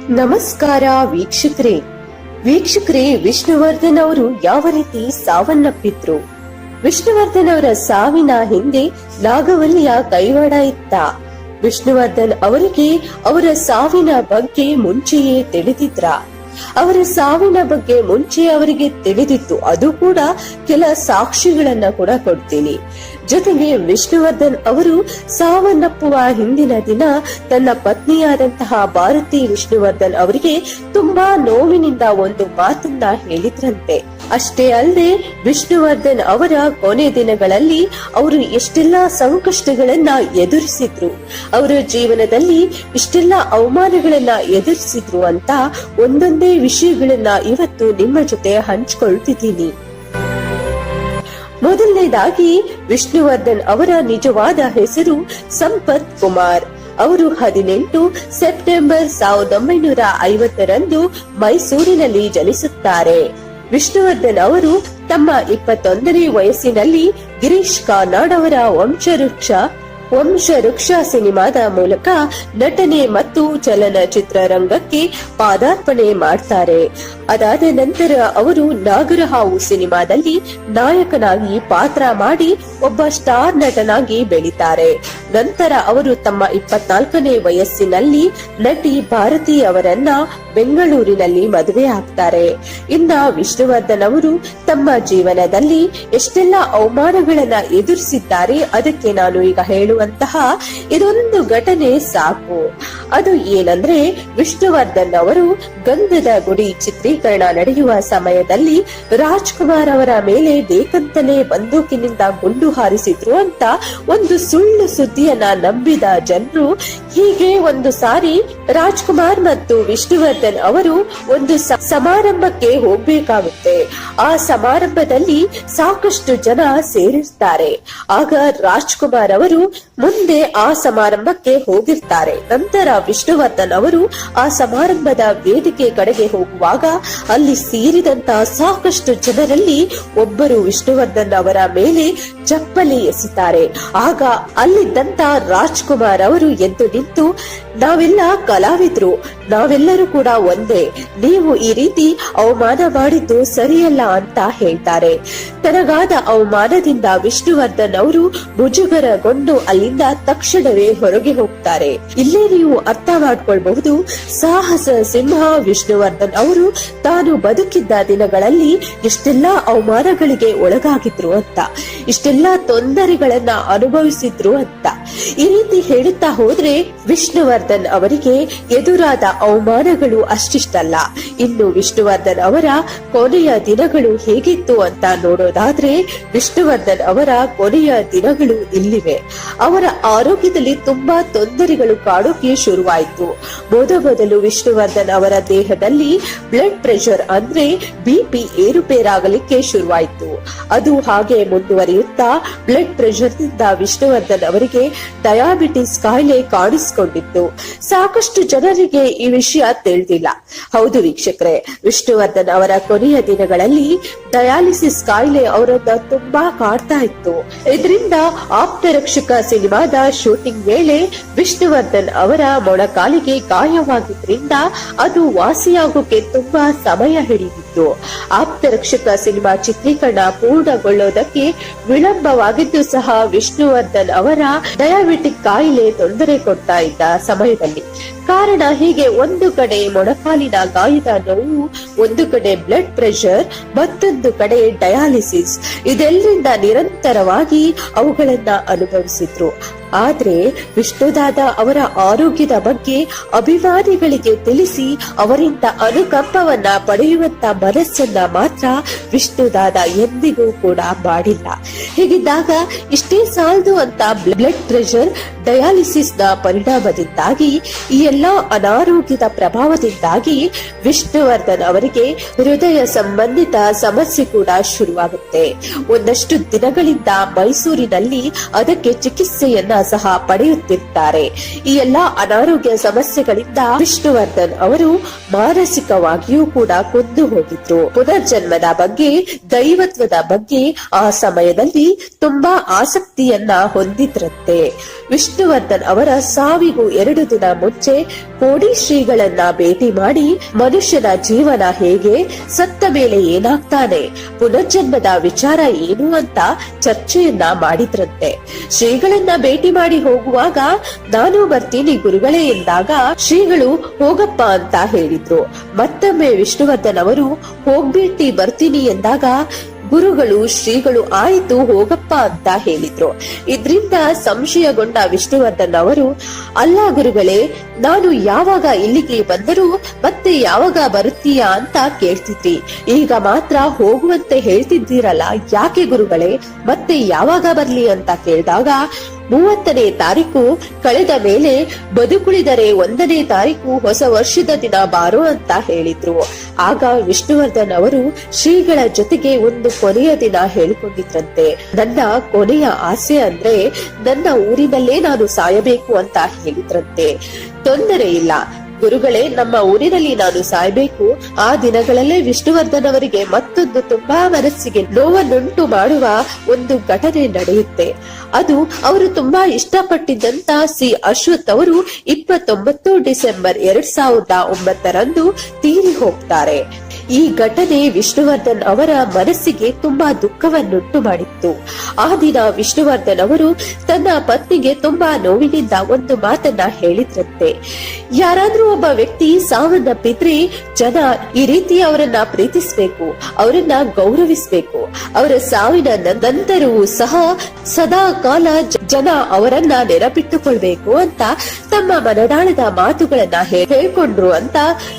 ನಮಸ್ಕಾರ ವೀಕ್ಷಕರೇ, ವಿಷ್ಣುವರ್ಧನ್ ಅವರು ಯಾವ ರೀತಿ ಸಾವನ್ನಪ್ಪಿದ್ರು? ವಿಷ್ಣುವರ್ಧನ್ ಅವರ ಸಾವಿನ ಹಿಂದೆ ನಾಗವಲ್ಲಿಯ ಕೈವಾಡ ಇತ್ತ. ವಿಷ್ಣುವರ್ಧನ್ ಅವರಿಗೆ ಅವರ ಸಾವಿನ ಬಗ್ಗೆ ಮುಂಚೆಯೇ ತಿಳಿದಿದ್ರ? ಅವರ ಸಾವಿನ ಬಗ್ಗೆ ಮುಂಚೆ ಅವರಿಗೆ ತಿಳಿದಿತ್ತು, ಅದು ಕೂಡ ಕೆಲ ಸಾಕ್ಷಿಗಳನ್ನ ಕೂಡ ಕೊಡ್ತೀನಿ. ಜೊತೆಗೆ ವಿಷ್ಣುವರ್ಧನ್ ಅವರು ಸಾವನ್ನಪ್ಪುವ ಹಿಂದಿನ ದಿನ ತನ್ನ ಪತ್ನಿಯಾದಂತಹ ಭಾರತಿ ವಿಷ್ಣುವರ್ಧನ್ ಅವರಿಗೆ ತುಂಬಾ ನೋವಿನಿಂದ ಒಂದು ಮಾತನ್ನ ಹೇಳಿದ್ರಂತೆ. ಅಷ್ಟೇ ಅಲ್ಲದೆ ವಿಷ್ಣುವರ್ಧನ್ ಅವರ ಕೊನೆ ದಿನಗಳಲ್ಲಿ ಅವರು ಎಷ್ಟೆಲ್ಲಾ ಸಂಕಷ್ಟಗಳನ್ನ ಎದುರಿಸಿದ್ರು, ಅವರ ಜೀವನದಲ್ಲಿ ಇಷ್ಟೆಲ್ಲ ಅವಮಾನಗಳನ್ನ ಎದುರಿಸಿದ್ರು ಅಂತ ಒಂದೊಂದೇ ವಿಷಯಗಳನ್ನ ಇವತ್ತು ನಿಮ್ಮ ಜೊತೆ ಹಂಚಿಕೊಳ್ತಿದ್ದೀನಿ. ಮೊದಲನೇದಾಗಿ ವಿಷ್ಣುವರ್ಧನ್ ಅವರ ನಿಜವಾದ ಹೆಸರು ಸಂಪತ್ ಕುಮಾರ್. ಅವರು 18 ಸೆಪ್ಟೆಂಬರ್ 1950ರಂದು ಮೈಸೂರಿನಲ್ಲಿ ಜನಿಸುತ್ತಾರೆ. ವಿಷ್ಣುವರ್ಧನ್ ಅವರು ತಮ್ಮ 21ನೇ ವಯಸ್ಸಿನಲ್ಲಿ ಗಿರೀಶ್ ಕಾರ್ನಾಡ್ ಅವರ ವಂಶವೃಕ್ಷ ಸಿನಿಮಾದ ಮೂಲಕ ನಟನೆ ಮತ್ತು ಚಲನಚಿತ್ರ ರಂಗಕ್ಕೆ ಪಾದಾರ್ಪಣೆ ಮಾಡ್ತಾರೆ. ಅದಾದ ನಂತರ ಅವರು ನಾಗರಹಾವು ಸಿನಿಮಾದಲ್ಲಿ ನಾಯಕನಾಗಿ ಪಾತ್ರ ಮಾಡಿ ಒಬ್ಬ ಸ್ಟಾರ್ ನಟನಾಗಿ ಬೆಳೀತಾರೆ. ನಂತರ ಅವರು ತಮ್ಮ 24ನೇ ವಯಸ್ಸಿನಲ್ಲಿ ನಟಿ ಭಾರತಿ ಅವರನ್ನ ಬೆಂಗಳೂರಿನಲ್ಲಿ ಮದುವೆ ಆಗ್ತಾರೆ. ಇನ್ನ ವಿಷ್ಣುವರ್ಧನ್ ಅವರು ತಮ್ಮ ಜೀವನದಲ್ಲಿ ಎಷ್ಟೆಲ್ಲಾ ಅವಮಾನಗಳನ್ನ ಎದುರಿಸಿದ್ದಾರೆ ಅದಕ್ಕೆ ನಾನು ಈಗ ಹೇಳುವಂತಹ ಇದೊಂದು ಘಟನೆ ಸಾಕು. ಅದು ಏನಂದ್ರೆ, ವಿಷ್ಣುವರ್ಧನ್ ಅವರು ಗಂಧದ ಗುಡಿ ಚಿತ್ರೀಕರಣ ನಡೆಯುವ ಸಮಯದಲ್ಲಿ ರಾಜ್ಕುಮಾರ್ ಅವರ ಮೇಲೆ ಬೇಕಂತಲೇ ಬಂದೂಕಿನಿಂದ ಗುಂಡು ಹಾರಿಸಿದ್ರು ಅಂತ ಒಂದು ಸುಳ್ಳು ಸುದ್ದಿಯನ್ನ ನಂಬಿದ ಜನರು ಹೀಗೆ ಒಂದು ಸಾರಿ ರಾಜ್ಕುಮಾರ್ ಮತ್ತು ವಿಷ್ಣುವರ್ಧನ್ ಅವರು ಒಂದು ಸಮಾರಂಭಕ್ಕೆ ಹೋಗ್ಬೇಕಾಗುತ್ತೆ. ಆ ಸಮಾರಂಭದಲ್ಲಿ ಸಾಕಷ್ಟು ಜನ ಸೇರಿರ್ತಾರೆ. ಆಗ ರಾಜ್ಕುಮಾರ್ ಅವರು ಮುಂದೆ ಆ ಸಮಾರಂಭಕ್ಕೆ ಹೋಗಿರ್ತಾರೆ. ನಂತರ ವಿಷ್ಣುವರ್ಧನ್ ಅವರು ಆ ಸಮಾರಂಭದ ವೇದಿಕೆ ಕಡೆಗೆ ಹೋಗುವಾಗ ಅಲ್ಲಿ ಸೇರಿದಂತಹ ಸಾಕಷ್ಟು ಜನರಲ್ಲಿ ಒಬ್ಬರು ವಿಷ್ಣುವರ್ಧನ್ ಅವರ ಮೇಲೆ ಚಪ್ಪಲಿ ಎಸೆತಾರೆ. ಆಗ ಅಲ್ಲಿದ್ದಂತ ರಾಜ್ಕುಮಾರ್ ಅವರು ಎದ್ದು ನಿಂತು, ನಾವೆಲ್ಲ ಕಲಾವಿದ್ರು, ನಾವೆಲ್ಲರೂ ಕೂಡ ಒಂದೇ, ನೀವು ಈ ರೀತಿ ಅವಮಾನ ಮಾಡಿದ್ದು ಸರಿಯಲ್ಲ ಅಂತ ಹೇಳ್ತಾರೆ. ತನಗಾದ ಅವಮಾನದಿಂದ ವಿಷ್ಣುವರ್ಧನ್ ಅವರು ಮುಜುಗರಗೊಂಡು ಅಲ್ಲಿಂದ ತಕ್ಷಣವೇ ಹೊರಗೆ ಹೋಗ್ತಾರೆ. ಇಲ್ಲೇ ನೀವು ಅರ್ಥ ಮಾಡ್ಕೊಳ್ಬಹುದು, ಸಾಹಸ ಸಿಂಹ ವಿಷ್ಣುವರ್ಧನ್ ಅವರು ತಾನು ಬದುಕಿದ್ದ ದಿನಗಳಲ್ಲಿ ಎಷ್ಟೆಲ್ಲಾ ಅವಮಾನಗಳಿಗೆ ಒಳಗಾಗಿದ್ರು ಅಂತ, ಇಷ್ಟೆಲ್ಲಾ ತೊಂದರೆಗಳನ್ನ ಅನುಭವಿಸಿದ್ರು ಅಂತ. ಈ ರೀತಿ ಹೇಳುತ್ತಾ ಹೋದ್ರೆ ವಿಷ್ಣುವರ್ಧನ್ ಅವರಿಗೆ ಎದುರಾದ ಅವಮಾನಗಳು ಅಷ್ಟಿಷ್ಟಲ್ಲ. ಇನ್ನು ವಿಷ್ಣುವರ್ಧನ್ ಅವರ ಕೊನೆಯ ದಿನಗಳು ಹೇಗಿತ್ತು ಅಂತ ನೋಡೋದಾದ್ರೆ, ವಿಷ್ಣುವರ್ಧನ್ ಅವರ ಕೊನೆಯ ದಿನಗಳು ಇಲ್ಲಿವೆ. ಅವರ ಆರೋಗ್ಯದಲ್ಲಿ ತುಂಬಾ ತೊಂದರೆಗಳು ಕಾಡೋಕೆ ಶುರುವಾಯಿತು. ಮೊದಲು ವಿಷ್ಣುವರ್ಧನ್ ಅವರ ದೇಹದಲ್ಲಿ ಬ್ಲಡ್ ಪ್ರೆಷರ್ ಅಂದ್ರೆ ಬಿಪಿ ಏರುಪೇರಾಗಲಿಕ್ಕೆ ಶುರುವಾಯಿತು. ಅದು ಹಾಗೆ ಮುಂದುವರಿಯುತ್ತಾ ಬ್ಲಡ್ ಪ್ರೆಷರ್ ನಿಂದ ವಿಷ್ಣುವರ್ಧನ್ ಅವರಿಗೆ ಡಯಾಬಿಟಿಸ್ ಕಾಯಿಲೆ ಕಾಣಿಸಿಕೊಂಡಿತ್ತು. ಸಾಕಷ್ಟು ಜನರಿಗೆ ಈ ವಿಷಯ ತಿಳಿದಿಲ್ಲ. ಹೌದು ವೀಕ್ಷಕರೇ, ವಿಷ್ಣುವರ್ಧನ್ ಅವರ ಕೊನೆಯ ದಿನಗಳಲ್ಲಿ ಡಯಾಲಿಸಿಸ್ ಕಾಯಿಲೆ ಅವರನ್ನ ತುಂಬಾ ಕಾಡ್ತಾ ಇತ್ತು. ಇದರಿಂದ ಆಪ್ತರಕ್ಷಕ ಸಿನಿಮಾದ ಶೂಟಿಂಗ್ ವೇಳೆ ವಿಷ್ಣುವರ್ಧನ್ ಅವರ ಮೊಣಕಾಲಿಗೆ ಗಾಯವಾಗಿದ್ರಿಂದ ಅದು ವಾಸಿಯಾಗೋಕೆ ತುಂಬಾ ಸಮಯ ಹಿಡಿದಿತ್ತು. ಆಪ್ತರಕ್ಷಕ ಸಿನಿಮಾ ಚಿತ್ರೀಕರಣ ಪೂರ್ಣಗೊಳ್ಳೋದಕ್ಕೆ ವಿಳಂಬವಾಗಿದ್ದು ಸಹ ವಿಷ್ಣುವರ್ಧನ್ ಅವರ ಡಯಾಬಿಟಿಕ್ ಕಾಯಿಲೆ ತೊಂದರೆ ಕೊಡ್ತಾ ಇದ್ದ ಸಮಯದಲ್ಲಿ. ಕಾರಣ ಹೀಗೆ ಒಂದು ಕಡೆ ಮೊಣಕಾಲಿನ ಗಾಯದ ನೋವು, ಒಂದು ಕಡೆ ಬ್ಲಡ್ ಪ್ರೆಷರ್, ಮತ್ತೊಂದು ಕಡೆ ಡಯಾಲಿಸಿಸ್, ಇದೆಲ್ಲರಿಂದ ನಿರಂತರವಾಗಿ ಅವುಗಳನ್ನ ಅನುಭವಿಸಿದ್ರು. ಆದ್ರೆ ವಿಷ್ಣುದಾದ ಅವರ ಆರೋಗ್ಯದ ಬಗ್ಗೆ ಅಭಿಮಾನಿಗಳಿಗೆ ತಿಳಿಸಿ ಅವರಿಂದ ಅನುಕಂಪವನ್ನ ಪಡೆಯುವಂತ ಮನಸ್ಸನ್ನ ಮಾತ್ರ ವಿಷ್ಣುದಾದ ಎಂದಿಗೂ ಕೂಡ ಮಾಡಿಲ್ಲ. ಹೀಗಿದ್ದಾಗ ಇಷ್ಟೇ ಸಾಲದು ಅಂತ ಬ್ಲಡ್ ಪ್ರೆಷರ್, ಡಯಾಲಿಸಿಸ್ ನ ಪರಿಣಾಮದಿಂದಾಗಿ ಈ ಎಲ್ಲಾ ಅನಾರೋಗ್ಯದ ಪ್ರಭಾವದಿಂದಾಗಿ ವಿಷ್ಣುವರ್ಧನ್ ಅವರಿಗೆ ಹೃದಯ ಸಂಬಂಧಿತ ಸಮಸ್ಯೆ ಕೂಡ ಶುರುವಾಗುತ್ತೆ. ಒಂದಷ್ಟು ದಿನಗಳಿಂದ ಮೈಸೂರಿನಲ್ಲಿ ಅದಕ್ಕೆ ಚಿಕಿತ್ಸೆಯನ್ನ ಸಹ ಪಡೆಯುತ್ತಿರ್ತಾರೆ. ಈ ಎಲ್ಲಾ ಅನಾರೋಗ್ಯ ಸಮಸ್ಯೆಗಳಿಂದ ವಿಷ್ಣುವರ್ಧನ್ ಅವರು ಮಾನಸಿಕವಾಗಿಯೂ ಕೂಡ ಕುಂದು ಹೋಗಿದ್ರು. ಪುನರ್ಜನ್ಮದ ಬಗ್ಗೆ, ದೈವತ್ವದ ಬಗ್ಗೆ ಆ ಸಮಯದಲ್ಲಿ ತುಂಬಾ ಆಸಕ್ತಿಯನ್ನ ಹೊಂದಿದ್ರಂತೆ. ವಿಷ್ಣುವರ್ಧನ್ ಅವರ ಸಾವಿಗೂ 2 ದಿನ ಮುಂಚೆ ಕೋಡಿ ಶ್ರೀಗಳನ್ನ ಭೇಟಿ ಮಾಡಿ ಮನುಷ್ಯನ ಜೀವನ ಹೇಗೆ, ಸತ್ತ ಮೇಲೆ ಏನಾಗ್ತಾನೆ, ಪುನರ್ಜನ್ಮದ ವಿಚಾರ ಏನು ಅಂತ ಚರ್ಚೆಯನ್ನ ಮಾಡಿದ್ರಂತೆ. ಶ್ರೀಗಳನ್ನ ಭೇಟಿ ಮಾಡಿ ಹೋಗುವಾಗ ನಾನು ಬರ್ತೀನಿ ಗುರುಗಳೇ ಎಂದಾಗ ಶ್ರೀಗಳು ಹೋಗಪ್ಪ ಅಂತ ಹೇಳಿದ್ರು. ಮತ್ತೊಮ್ಮೆ ವಿಷ್ಣುವರ್ಧನ್ ಅವರು ಹೋಗ್ಬಿಟ್ಟು ಬರ್ತೀನಿ ಎಂದಾಗ ಗುರುಗಳು ಶ್ರೀಗಳು ಆಯ್ತು ಹೋಗಪ್ಪ ಅಂತ ಹೇಳಿದ್ರು. ಇದರಿಂದ ಸಂಶಯಗೊಂಡ ವಿಷ್ಣುವರ್ಧನ್ ಅವರು, ಅಲ್ಲ ಗುರುಗಳೇ, ನಾನು ಯಾವಾಗ ಇಲ್ಲಿಗೆ ಬಂದರೂ ಮತ್ತೆ ಯಾವಾಗ ಬರುತ್ತೀಯಾ ಅಂತ ಕೇಳ್ತಿದ್ರಿ, ಈಗ ಮಾತ್ರ ಹೋಗುವಂತೆ ಹೇಳ್ತಿದ್ದೀರಲ್ಲ, ಯಾಕೆ ಗುರುಗಳೇ, ಮತ್ತೆ ಯಾವಾಗ ಬರ್ಲಿ ಅಂತ ಕೇಳಿದಾಗ 30ನೇ ತಾರೀಕು ಕಳೆದ ಮೇಲೆ ಬದುಕುಳಿದರೆ 1ನೇ ತಾರೀಕು ಹೊಸ ವರ್ಷದ ದಿನ ಬಾರೋ ಅಂತ ಹೇಳಿದ್ರು. ಆಗ ವಿಷ್ಣುವರ್ಧನ್ ಅವರು ಶ್ರೀಗಳ ಜೊತೆಗೆ ಒಂದು ಕೊನೆಯ ದಿನ ಹೇಳಿಕೊಂಡಿದ್ರಂತೆ. ನನ್ನ ಕೊನೆಯ ಆಸೆ ಅಂದ್ರೆ ನನ್ನ ಊರಿನಲ್ಲೇ ನಾನು ಸಾಯಬೇಕು ಅಂತ ಹೇಳಿದ್ರಂತೆ. ತೊಂದರೆ ಇಲ್ಲ ಗುರುಗಳೇ, ನಮ್ಮ ಊರಿನಲ್ಲಿ ನಾನು ಸಾಯ್ಬೇಕು. ಆ ದಿನಗಳಲ್ಲೇ ವಿಷ್ಣುವರ್ಧನ್ ಅವರಿಗೆ ಮತ್ತೊಂದು ತುಂಬಾ ಮನಸ್ಸಿಗೆ ನೋವನ್ನುಂಟು ಮಾಡುವ ಒಂದು ಘಟನೆ ನಡೆಯುತ್ತೆ. ಅದು ಅವರು ತುಂಬಾ ಇಷ್ಟಪಟ್ಟಿದ್ದಂತ ಸಿ ಅಶ್ವಥ್ ಅವರು 29 ಡಿಸೆಂಬರ್ 2009 ತೀರಿ ಹೋಗ್ತಾರೆ. ಈ ಘಟನೆ ವಿಷ್ಣುವರ್ಧನ್ ಅವರ ಮನಸ್ಸಿಗೆ ತುಂಬಾ ದುಃಖವನ್ನುಂಟು ಮಾಡಿತ್ತು. ಆ ದಿನ ವಿಷ್ಣುವರ್ಧನ್ ಅವರು ತನ್ನ ಪತ್ನಿಗೆ ತುಂಬಾ ನೋವಿನಿಂದ ಒಂದು ಮಾತನ್ನ ಹೇಳಿದ್ರಂತೆ. ಯಾರಾದ್ರೂ ಒಬ್ಬ ವ್ಯಕ್ತಿ ಸಾವನ್ನಪ್ಪಿದ್ರೆ ಜನ ಈ ರೀತಿ ಅವರನ್ನ ಪ್ರೀತಿಸಬೇಕು, ಅವರನ್ನ ಗೌರವಿಸಬೇಕು. ಅವರ ಸಾವಿನ ನಂತರವೂ ಸಹ ಸದಾ ಕಾಲ ಜನ ಅವರನ್ನ ನೆನಪಿಟ್ಟುಕೊಳ್ಬೇಕು ಅಂತ ತಮ್ಮ ಮನದಾಳದ ಮಾತುಗಳನ್ನ ಹೇಳ್ಕೊಂಡ್ರು ಅಂತ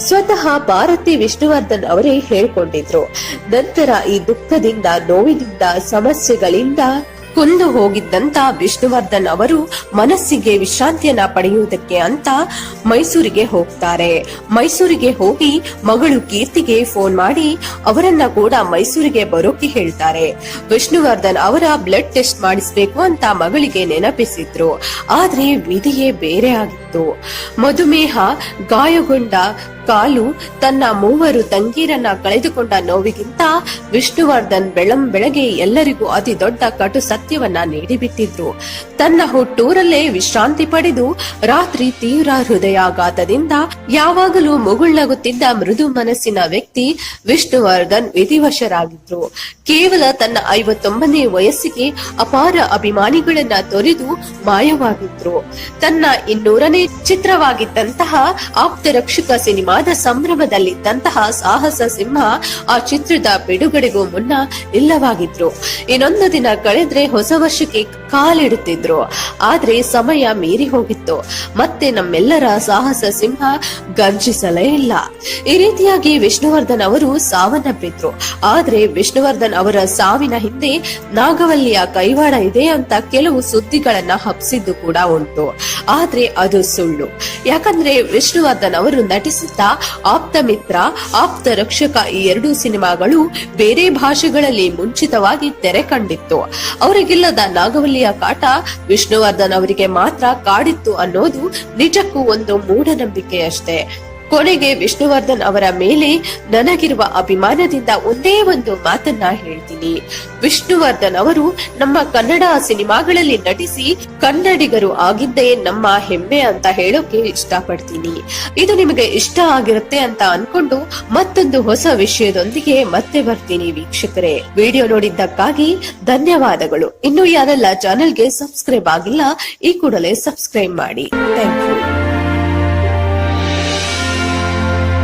ಸ್ವತಃ ಭಾರತಿ ವಿಷ್ಣುವರ್ಧನ್ ಅವರೇ ಹೇಳ್ಕೊಂಡಿದ್ರು. ನಂತರ ಈ ದುಃಖದಿಂದ, ನೋವಿನಿಂದ, ಸಮಸ್ಯೆಗಳಿಂದ ಕುಂದು ಹೋಗಿದ್ದಂತ ವಿಷ್ಣುವರ್ಧನ್ ಅವರು ಮನಸ್ಸಿಗೆ ವಿಶ್ರಾಂತಿಯನ್ನ ಪಡೆಯುವುದಕ್ಕೆ ಅಂತ ಮೈಸೂರಿಗೆ ಹೋಗ್ತಾರೆ. ಮೈಸೂರಿಗೆ ಹೋಗಿ ಮಗಳು ಕೀರ್ತಿಗೆ ಫೋನ್ ಮಾಡಿ ಅವರನ್ನ ಕೂಡ ಮೈಸೂರಿಗೆ ಬರೋಕೆ ಹೇಳ್ತಾರೆ. ವಿಷ್ಣುವರ್ಧನ್ ಅವರ ಬ್ಲಡ್ ಟೆಸ್ಟ್ ಮಾಡಿಸ್ಬೇಕು ಅಂತ ಮಗಳಿಗೆ ನೆನಪಿಸಿದ್ರು. ಆದ್ರೆ ವಿಧಿಯೇ ಬೇರೆ ಆಗಿತ್ತು. ಮಧುಮೇಹ, ಗಾಯಗೊಂಡ ಕಾಲು, ತನ್ನ 3 ತಂಗೀರನ್ನ ಕಳೆದುಕೊಂಡ ನೋವಿಗಿಂತ ವಿಷ್ಣುವರ್ಧನ್ ಬೆಳಗ್ಗೆ ಎಲ್ಲರಿಗೂ ಅತಿ ದೊಡ್ಡ ಕಟು ಸತ್ಯವನ್ನ ನೀಡಿಬಿಟ್ಟಿದ್ರು. ತನ್ನ ಹುಟ್ಟೂರಲ್ಲೇ ವಿಶ್ರಾಂತಿ ಪಡೆದು ರಾತ್ರಿ ತೀವ್ರ ಹೃದಯಾಘಾತದಿಂದ ಯಾವಾಗಲೂ ಮುಗುಳ್ನಗುತ್ತಿದ್ದ ಮೃದು ಮನಸ್ಸಿನ ವ್ಯಕ್ತಿ ವಿಷ್ಣುವರ್ಧನ್ ವಿಧಿವಶರಾಗಿದ್ರು. ಕೇವಲ ತನ್ನ 59ನೇ ವಯಸ್ಸಿಗೆ ಅಪಾರ ಅಭಿಮಾನಿಗಳನ್ನ ತೊರೆದು ಮಾಯವಾಗಿದ್ರು. ತನ್ನ 200ನೇ ಚಿತ್ರವಾಗಿದ್ದಂತಹ ಆಪ್ತರಕ್ಷಕ ಸಿನಿಮಾದ ಸಂಭ್ರಮದಲ್ಲಿದ್ದಂತಹ ಸಾಹಸ ಸಿಂಹ ಆ ಚಿತ್ರದ ಬಿಡುಗಡೆಗೂ ಮುನ್ನ ಇಲ್ಲವಾಗಿದ್ರು. ಇನ್ನೊಂದು ದಿನ ಕಳೆದ್ರೆ ಹೊಸ ವರ್ಷಕ್ಕೆ ಕಾಲಿಡುತ್ತಿದ್ರು. ಆದ್ರೆ ಸಮಯ ಮೀರಿ ಹೋಗಿತ್ತು. ಮತ್ತೆ ನಮ್ಮೆಲ್ಲರ ಸಾಹಸ ಸಿಂಹ ಗರ್ಜಿಸಲೇ ಇಲ್ಲ. ಈ ರೀತಿಯಾಗಿ ವಿಷ್ಣುವರ್ಧನ್ ಅವರು ಸಾವನ್ನಪ್ಪಿದ್ರು. ಆದ್ರೆ ವಿಷ್ಣುವರ್ಧನ್ ಅವರ ಸಾವಿನ ಹಿಂದೆ ನಾಗವಲ್ಲಿಯ ಕೈವಾಡ ಇದೆ ಅಂತ ಕೆಲವು ಸುದ್ದಿಗಳನ್ನ ಹಬ್ಬಿಸಿದ್ದು ಕೂಡ ಉಂಟು. ಆದ್ರೆ ಅದು ಸುಳ್ಳು. ಯಾಕಂದ್ರೆ ವಿಷ್ಣುವರ್ಧನ್ ಅವರು ನಟಿಸಿದ್ದ ಆಪ್ತ ಮಿತ್ರ, ಆಪ್ತ ರಕ್ಷಕ ಈ 2 ಸಿನಿಮಾಗಳು ಬೇರೆ ಭಾಷೆಗಳಲ್ಲಿ ಮುಂಚಿತವಾಗಿ ತೆರೆ ಕಂಡಿತ್ತು. ಅವರಿಗಿಲ್ಲದ ನಾಗವಲ್ಲಿಯ ಕಾಟ ವಿಷ್ಣುವರ್ಧನ್ ಅವರಿಗೆ ಮಾತ್ರ ಕಾಡಿತ್ತು ಅನ್ನೋದು ನಿಜಕ್ಕೂ ಒಂದು ಮೂಢನಂಬಿಕೆಯಷ್ಟೇ. ಕೊನೆಗೆ ವಿಷ್ಣುವರ್ಧನ್ ಅವರ ಮೇಲೆ ನನಗಿರುವ ಅಭಿಮಾನದಿಂದ ಒಂದೇ ಒಂದು ಮಾತನ್ನ ಹೇಳ್ತೀನಿ. ವಿಷ್ಣುವರ್ಧನ್ ಅವರು ನಮ್ಮ ಕನ್ನಡ ಸಿನಿಮಾಗಳಲ್ಲಿ ನಟಿಸಿ ಕನ್ನಡಿಗರು ಆಗಿದ್ದೇ ನಮ್ಮ ಹೆಮ್ಮೆ ಅಂತ ಹೇಳೋಕೆ ಇಷ್ಟಪಡ್ತೀನಿ. ಇದು ನಿಮಗೆ ಇಷ್ಟ ಆಗಿರುತ್ತೆ ಅಂತ ಅನ್ಕೊಂಡು ಮತ್ತೊಂದು ಹೊಸ ವಿಷಯದೊಂದಿಗೆ ಮತ್ತೆ ಬರ್ತೀನಿ ವೀಕ್ಷಕರೇ. ವಿಡಿಯೋ ನೋಡಿದ್ದಕ್ಕಾಗಿ ಧನ್ಯವಾದಗಳು. ಇನ್ನು ಯಾರೆಲ್ಲ ಚಾನೆಲ್ಗೆ ಸಬ್ಸ್ಕ್ರೈಬ್ ಆಗಿಲ್ಲ ಈ ಕೂಡಲೇ ಸಬ್ಸ್ಕ್ರೈಬ್ ಮಾಡಿ. Thank you.